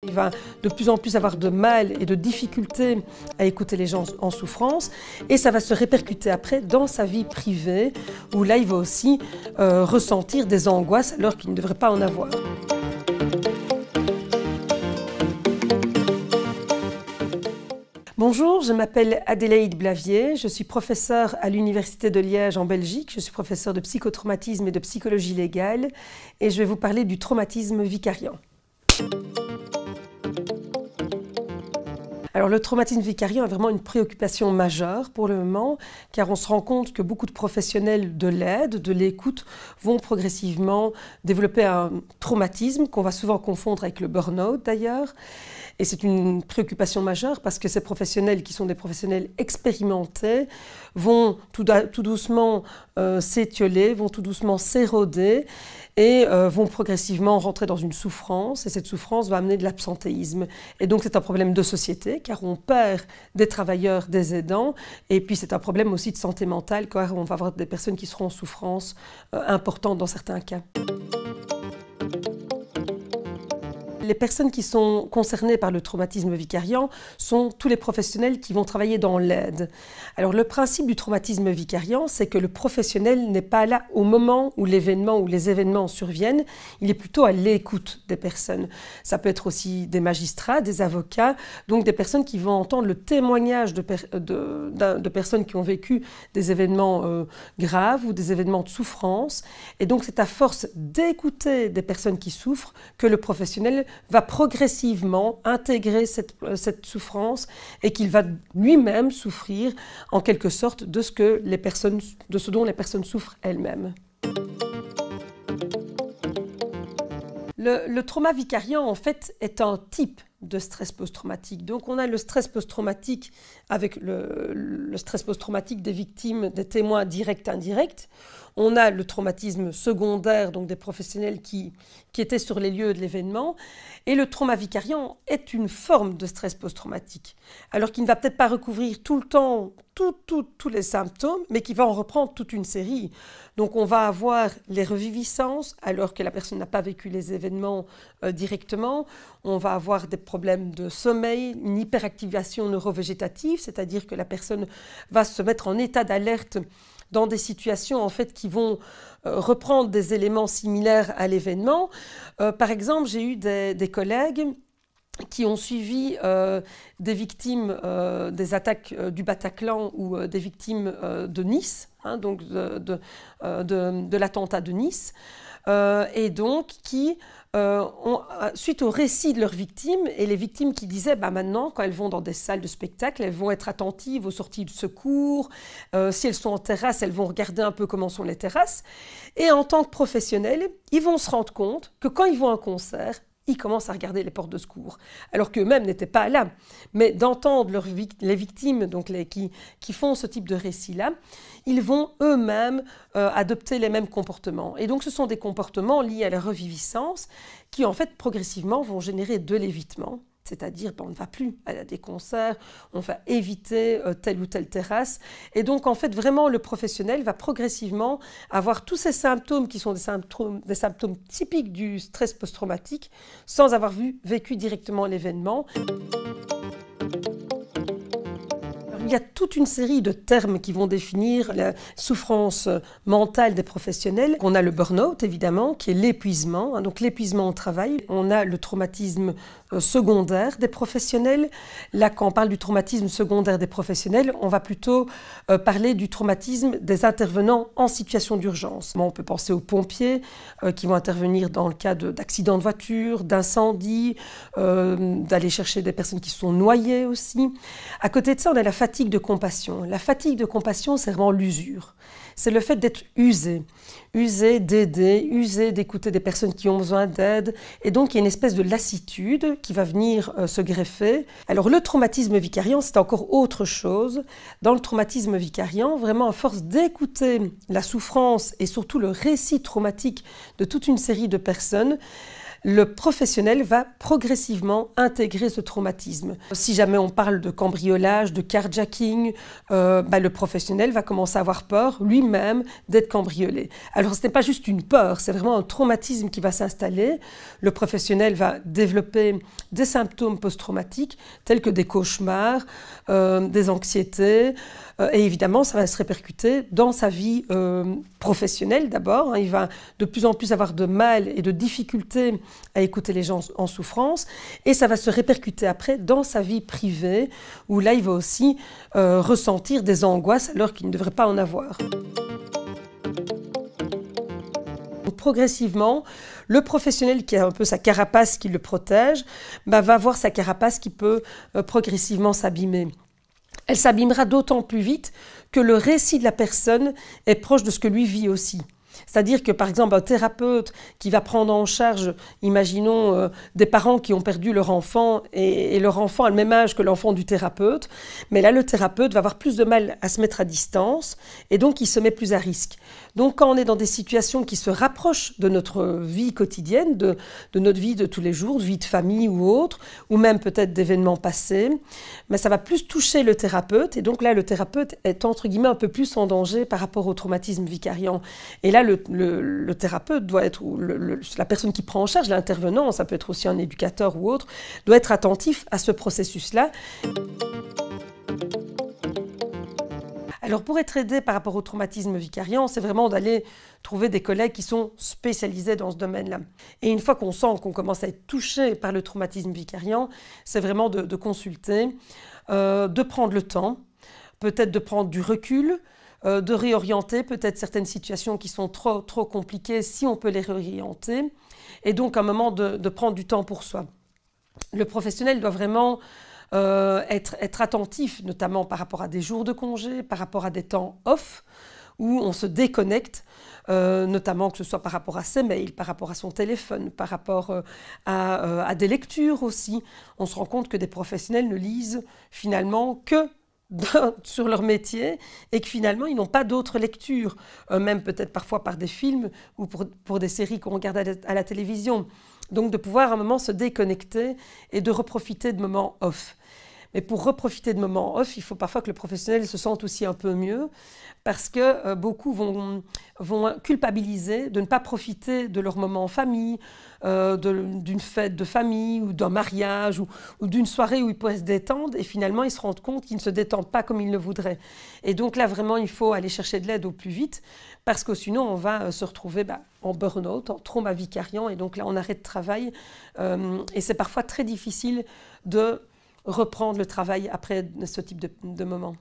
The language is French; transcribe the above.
Il va de plus en plus avoir de mal et de difficultés à écouter les gens en souffrance et ça va se répercuter après dans sa vie privée où là il va aussi ressentir des angoisses alors qu'il ne devrait pas en avoir. Bonjour, je m'appelle Adélaïde Blavier, je suis professeure à l'Université de Liège en Belgique, je suis professeure de psychotraumatisme et de psychologie légale et je vais vous parler du traumatisme vicariant. Alors le traumatisme vicariant est vraiment une préoccupation majeure pour le moment, car on se rend compte que beaucoup de professionnels de l'aide, de l'écoute, vont progressivement développer un traumatisme qu'on va souvent confondre avec le burn-out d'ailleurs. Et c'est une préoccupation majeure parce que ces professionnels qui sont des professionnels expérimentés vont tout doucement s'étioler, vont tout doucement s'éroder et vont progressivement rentrer dans une souffrance. Et cette souffrance va amener de l'absentéisme. Et donc c'est un problème de société car on perd des travailleurs, des aidants. Et puis c'est un problème aussi de santé mentale car on va avoir des personnes qui seront en souffrance importante dans certains cas. Les personnes qui sont concernées par le traumatisme vicariant sont tous les professionnels qui vont travailler dans l'aide. Alors le principe du traumatisme vicariant, c'est que le professionnel n'est pas là au moment où l'événement ou les événements surviennent, il est plutôt à l'écoute des personnes. Ça peut être aussi des magistrats, des avocats, donc des personnes qui vont entendre le témoignage de personnes qui ont vécu des événements graves ou des événements de souffrance. Et donc c'est à force d'écouter des personnes qui souffrent que le professionnel va progressivement intégrer cette souffrance et qu'il va lui-même souffrir en quelque sorte de ce dont les personnes souffrent elles-mêmes. Le trauma vicariant, en fait, est un type de stress post-traumatique. Donc on a le stress post-traumatique avec le stress post-traumatique des victimes, des témoins directs, indirects. On a le traumatisme secondaire, donc des professionnels qui étaient sur les lieux de l'événement. Et le trauma vicariant est une forme de stress post-traumatique. Alors qu'il ne va peut-être pas recouvrir tout le temps tous les symptômes, mais qui va en reprendre toute une série. Donc on va avoir les reviviscences, alors que la personne n'a pas vécu les événements directement. On va avoir des problèmes de sommeil, une hyperactivation neurovégétative, c'est-à-dire que la personne va se mettre en état d'alerte dans des situations en fait, qui vont reprendre des éléments similaires à l'événement. Par exemple, j'ai eu des collègues qui ont suivi des victimes des attaques du Bataclan ou des victimes de Nice, donc de l'attentat de Nice, et donc qui suite au récit de leurs victimes, et les victimes qui disaient maintenant, quand elles vont dans des salles de spectacle, elles vont être attentives aux sorties de secours, si elles sont en terrasse, elles vont regarder un peu comment sont les terrasses, et en tant que professionnels, ils vont se rendre compte que quand ils vont à un concert, ils commencent à regarder les portes de secours, alors qu'eux-mêmes n'étaient pas là. Mais d'entendre les victimes donc qui font ce type de récit-là, ils vont eux-mêmes adopter les mêmes comportements. Et donc ce sont des comportements liés à la reviviscence qui en fait progressivement vont générer de l'évitement. C'est-à-dire on ne va plus à des concerts, on va éviter telle ou telle terrasse. Et donc, en fait, vraiment, le professionnel va progressivement avoir tous ces symptômes qui sont des symptômes typiques du stress post-traumatique sans avoir vécu directement l'événement. Il y a toute une série de termes qui vont définir la souffrance mentale des professionnels. On a le burn-out, évidemment, qui est l'épuisement, donc l'épuisement au travail. On a le traumatisme secondaire des professionnels. Là, quand on parle du traumatisme secondaire des professionnels, on va plutôt parler du traumatisme des intervenants en situation d'urgence. On peut penser aux pompiers qui vont intervenir dans le cas d'accidents de voiture, d'incendies, d'aller chercher des personnes qui sont noyées aussi. À côté de ça, on a la fatigue de compassion. La fatigue de compassion, c'est vraiment l'usure. C'est le fait d'être usé d'aider, usé d'écouter des personnes qui ont besoin d'aide. Et donc, il y a une espèce de lassitude qui va venir se greffer. Alors, le traumatisme vicariant, c'est encore autre chose. Dans le traumatisme vicariant, vraiment, à force d'écouter la souffrance et surtout le récit traumatique de toute une série de personnes, le professionnel va progressivement intégrer ce traumatisme. Si jamais on parle de cambriolage, de carjacking, le professionnel va commencer à avoir peur lui-même d'être cambriolé. Alors ce n'est pas juste une peur, c'est vraiment un traumatisme qui va s'installer. Le professionnel va développer des symptômes post-traumatiques tels que des cauchemars, des anxiétés, et évidemment ça va se répercuter dans sa vie professionnelle d'abord. Il va de plus en plus avoir de mal et de difficultés à écouter les gens en souffrance, et ça va se répercuter après dans sa vie privée, où là il va aussi ressentir des angoisses alors qu'il ne devrait pas en avoir. Progressivement, le professionnel qui a un peu sa carapace qui le protège, va voir sa carapace qui peut progressivement s'abîmer. Elle s'abîmera d'autant plus vite que le récit de la personne est proche de ce que lui vit aussi. C'est-à-dire que, par exemple, un thérapeute qui va prendre en charge, imaginons, des parents qui ont perdu leur enfant et leur enfant a le même âge que l'enfant du thérapeute, mais là, le thérapeute va avoir plus de mal à se mettre à distance et donc il se met plus à risque. Donc, quand on est dans des situations qui se rapprochent de notre vie quotidienne, de notre vie de tous les jours, de vie de famille ou autre, ou même peut-être d'événements passés, ça va plus toucher le thérapeute et donc là, le thérapeute est entre guillemets un peu plus en danger par rapport au traumatisme vicariant. Et là, le thérapeute doit être, ou la personne qui prend en charge, l'intervenant, ça peut être aussi un éducateur ou autre, doit être attentif à ce processus-là. Alors pour être aidé par rapport au traumatisme vicariant, c'est vraiment d'aller trouver des collègues qui sont spécialisés dans ce domaine-là. Et une fois qu'on sent qu'on commence à être touché par le traumatisme vicariant, c'est vraiment de consulter, de prendre le temps, peut-être de prendre du recul, de réorienter peut-être certaines situations qui sont trop compliquées, si on peut les réorienter, et donc à un moment de prendre du temps pour soi. Le professionnel doit vraiment être attentif, notamment par rapport à des jours de congé, par rapport à des temps off, où on se déconnecte, notamment que ce soit par rapport à ses mails, par rapport à son téléphone, par rapport à des lectures aussi. On se rend compte que des professionnels ne lisent finalement que sur leur métier et que finalement ils n'ont pas d'autres lectures, même peut-être parfois par des films ou pour des séries qu'on regarde à la télévision. Donc de pouvoir à un moment se déconnecter et de reprofiter de moments off. Mais pour reprofiter de moments off, il faut parfois que le professionnel se sente aussi un peu mieux parce que beaucoup vont culpabiliser de ne pas profiter de leur moment en famille, d'une fête de famille ou d'un mariage ou d'une soirée où ils pourraient se détendre et finalement ils se rendent compte qu'ils ne se détendent pas comme ils le voudraient. Et donc là vraiment il faut aller chercher de l'aide au plus vite parce que sinon on va se retrouver en burn-out, en trauma vicariant et donc là on arrête de travail et c'est parfois très difficile de reprendre le travail après ce type de moment.